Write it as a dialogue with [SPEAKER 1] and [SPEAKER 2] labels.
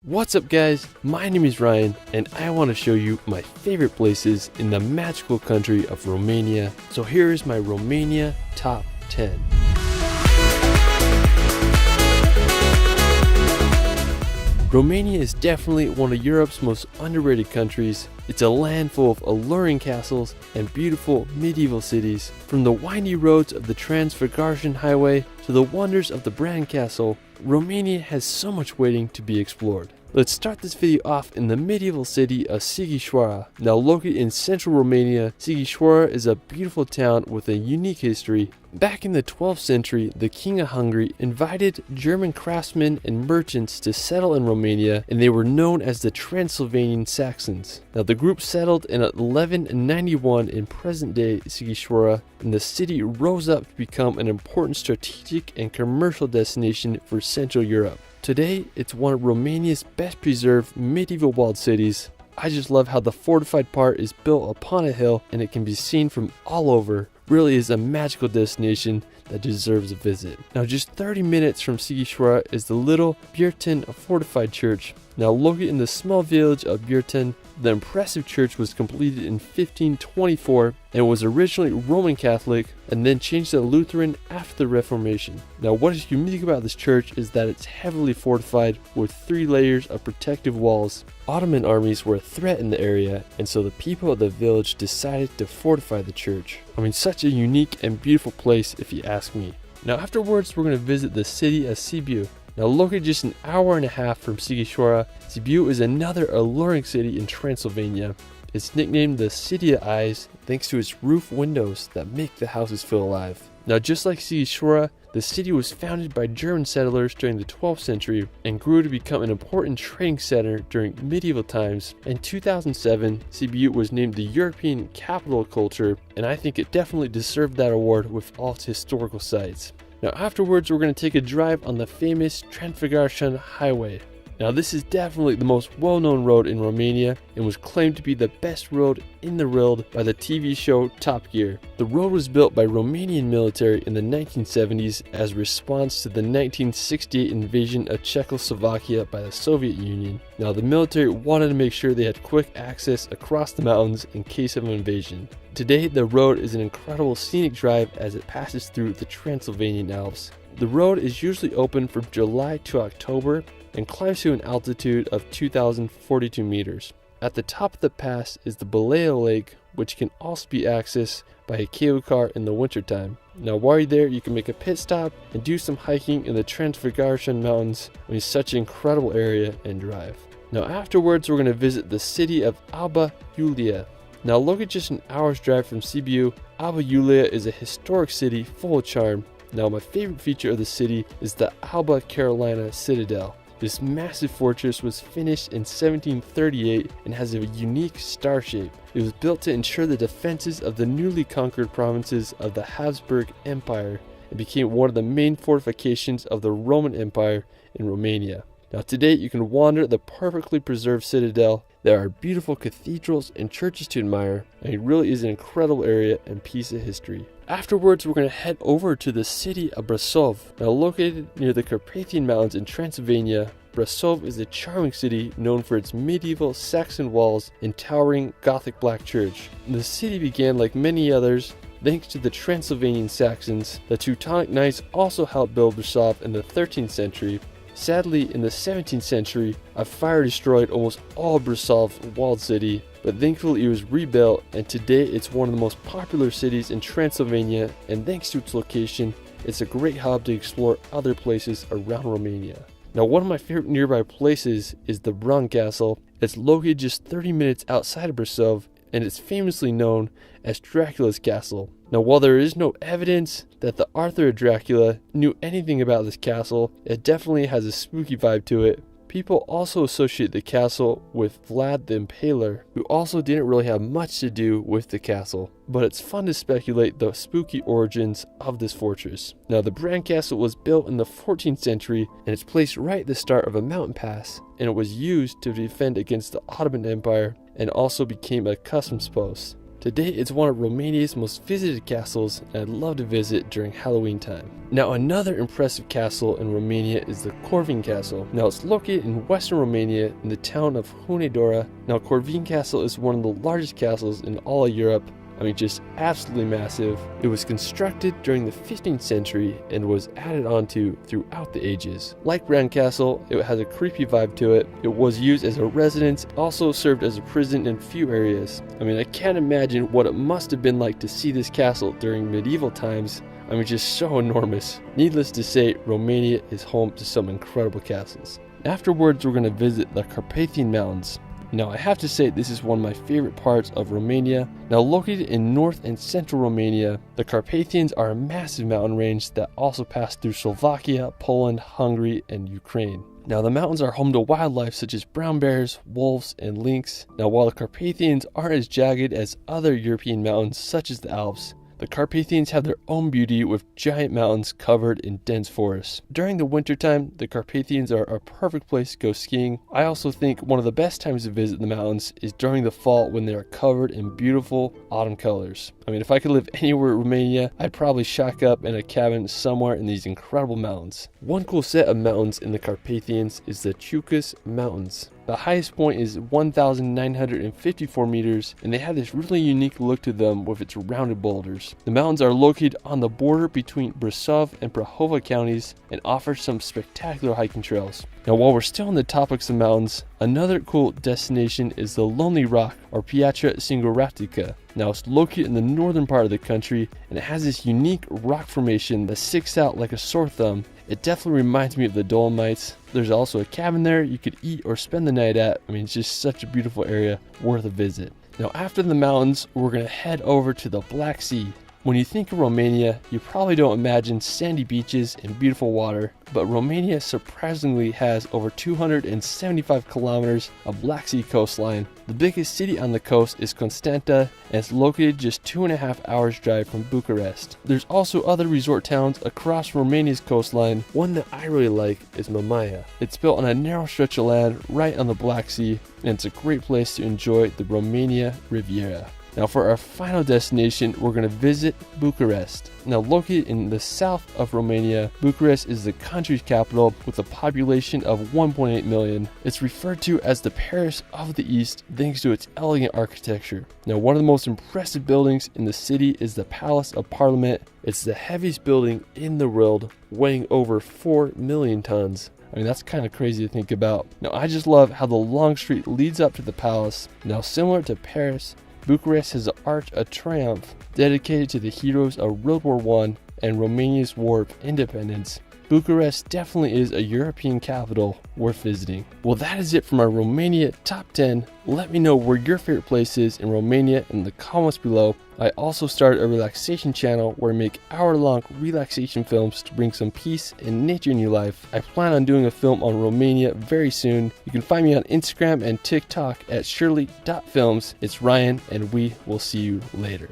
[SPEAKER 1] What's up guys, my name is Ryan and I want to show you my favorite places in the magical country of Romania. So here is my Romania top 10. Romania is definitely one of Europe's most underrated countries. It's a land full of alluring castles and beautiful medieval cities. From the windy roads of the Trans-Făgărașan Highway to the wonders of the Bran Castle, Romania has so much waiting to be explored. Let's start this video off in the medieval city of Sighișoara. Now located in central Romania, Sighișoara is a beautiful town with a unique history. Back in the 12th century, the King of Hungary invited German craftsmen and merchants to settle in Romania, and they were known as the Transylvanian Saxons. Now the group settled in 1191 in present-day Sighișoara, and the city rose up to become an important strategic and commercial destination for Central Europe. Today, it's one of Romania's best preserved medieval walled cities. I just love how the fortified part is built upon a hill and it can be seen from all over. Really is a magical destination that deserves a visit. Now just 30 minutes from Sighișoara is the little Biertan fortified church. Now located in the small village of Biertan, the impressive church was completed in 1524 and was originally Roman Catholic and then changed to Lutheran after the Reformation. Now what is unique about this church is that it's heavily fortified with 3 layers of protective walls. Ottoman armies were a threat in the area, and so the people of the village decided to fortify the church. I mean, such a unique and beautiful place if you ask me. Now afterwards we're going to visit the city of Sibiu. Now located just an hour and a half from Sighișoara, Sibiu is another alluring city in Transylvania. It's nicknamed the City of Eyes thanks to its roof windows that make the houses feel alive. Now just like Sighișoara, the city was founded by German settlers during the 12th century and grew to become an important trading center during medieval times. In 2007, Sibiu was named the European Capital of Culture, and I think it definitely deserved that award with all its historical sites. Now afterwards we're going to take a drive on the famous Trans-Făgărașan Highway. Now this is definitely the most well-known road in Romania and was claimed to be the best road in the world by the TV show Top Gear. The road was built by Romanian military in the 1970s as a response to the 1968 invasion of Czechoslovakia by the Soviet Union. Now the military wanted to make sure they had quick access across the mountains in case of an invasion. Today the road is an incredible scenic drive as it passes through the Transylvanian Alps. The road is usually open from July to October and climbs to an altitude of 2,042 meters. At the top of the pass is the Baleo Lake, which can also be accessed by a cable car in the wintertime. Now while you're there, you can make a pit stop and do some hiking in the Trans-Făgărașan Mountains, which is such an incredible area and drive. Now afterwards, we're going to visit the city of Alba Iulia. Now located just an hour's drive from Sibiu, Alba Iulia is a historic city full of charm. Now my favorite feature of the city is the Alba Carolina Citadel. This massive fortress was finished in 1738 and has a unique star shape. It was built to ensure the defenses of the newly conquered provinces of the Habsburg Empire and became one of the main fortifications of the Roman Empire in Romania. Now today you can wander the perfectly preserved citadel. There are beautiful cathedrals and churches to admire, and it really is an incredible area and piece of history. Afterwards, we're going to head over to the city of Brasov. Now located near the Carpathian Mountains in Transylvania, Brasov is a charming city known for its medieval Saxon walls and towering Gothic black church. The city began like many others thanks to the Transylvanian Saxons. The Teutonic Knights also helped build Brasov in the 13th century. Sadly, in the 17th century, a fire destroyed almost all of Brasov's walled city, but thankfully it was rebuilt, and today it's one of the most popular cities in Transylvania, and thanks to its location, it's a great hub to explore other places around Romania. Now one of my favorite nearby places is the Bran Castle. It's located just 30 minutes outside of Brasov, and it's famously known as Dracula's castle. Now while there is no evidence that the author of Dracula knew anything about this castle, it definitely has a spooky vibe to it. People also associate the castle with Vlad the Impaler, who also didn't really have much to do with the castle. But it's fun to speculate the spooky origins of this fortress. Now the Bran Castle was built in the 14th century and it's placed right at the start of a mountain pass, and it was used to defend against the Ottoman Empire and also became a customs post. Today it's one of Romania's most visited castles, and I'd love to visit during Halloween time. Now another impressive castle in Romania is the Corvin Castle. Now it's located in western Romania in the town of Hunedoara. Now Corvin Castle is one of the largest castles in all of Europe. I mean, just absolutely massive. It was constructed during the 15th century and was added onto throughout the ages. Like Grand Castle, it has a creepy vibe to it. It was used as a residence, also served as a prison in few areas. I mean, I can't imagine what it must have been like to see this castle during medieval times. I mean, just so enormous. Needless to say, Romania is home to some incredible castles. Afterwards, we're going to visit the Carpathian Mountains. Now I have to say this is one of my favorite parts of Romania. Now located in north and central Romania, the Carpathians are a massive mountain range that also pass through Slovakia, Poland, Hungary, and Ukraine. Now the mountains are home to wildlife such as brown bears, wolves, and lynx. Now while the Carpathians aren't as jagged as other European mountains such as the Alps, the Carpathians have their own beauty with giant mountains covered in dense forests. During the wintertime, the Carpathians are a perfect place to go skiing. I also think one of the best times to visit the mountains is during the fall when they are covered in beautiful autumn colors. I mean, if I could live anywhere in Romania, I'd probably shack up in a cabin somewhere in these incredible mountains. One cool set of mountains in the Carpathians is the Ciucas Mountains. The highest point is 1,954 meters, and they have this really unique look to them with its rounded boulders. The mountains are located on the border between Brasov and Prahova counties and offer some spectacular hiking trails. Now while we're still on the topics of mountains, another cool destination is the Lonely Rock, or Piatra Singuratica. Now it's located in the northern part of the country, and it has this unique rock formation that sticks out like a sore thumb. It definitely reminds me of the Dolomites. There's also a cabin there you could eat or spend the night at. I mean, it's just such a beautiful area, worth a visit. Now after the mountains, we're going to head over to the Black Sea. When you think of Romania, you probably don't imagine sandy beaches and beautiful water, but Romania surprisingly has over 275 kilometers of Black Sea coastline. The biggest city on the coast is Constanta, and it's located just 2.5 hours drive from Bucharest. There's also other resort towns across Romania's coastline. One that I really like is Mamaia. It's built on a narrow stretch of land right on the Black Sea, and it's a great place to enjoy the Romania Riviera. Now for our final destination, we're going to visit Bucharest. Now located in the south of Romania, Bucharest is the country's capital with a population of 1.8 million. It's referred to as the Paris of the East thanks to its elegant architecture. Now one of the most impressive buildings in the city is the Palace of Parliament. It's the heaviest building in the world, weighing over 4 million tons. I mean, that's kind of crazy to think about. Now I just love how the long street leads up to the palace. Now similar to Paris, Bucharest has an Arch of Triumph dedicated to the heroes of World War I and Romania's War of Independence. Bucharest definitely is a European capital worth visiting. Well, that is it from our Romania Top 10. Let me know where your favorite place is in Romania in the comments below. I also started a relaxation channel where I make hour-long relaxation films to bring some peace and nature in your life. I plan on doing a film on Romania very soon. You can find me on Instagram and TikTok at shirley.films. It's Ryan, and we will see you later.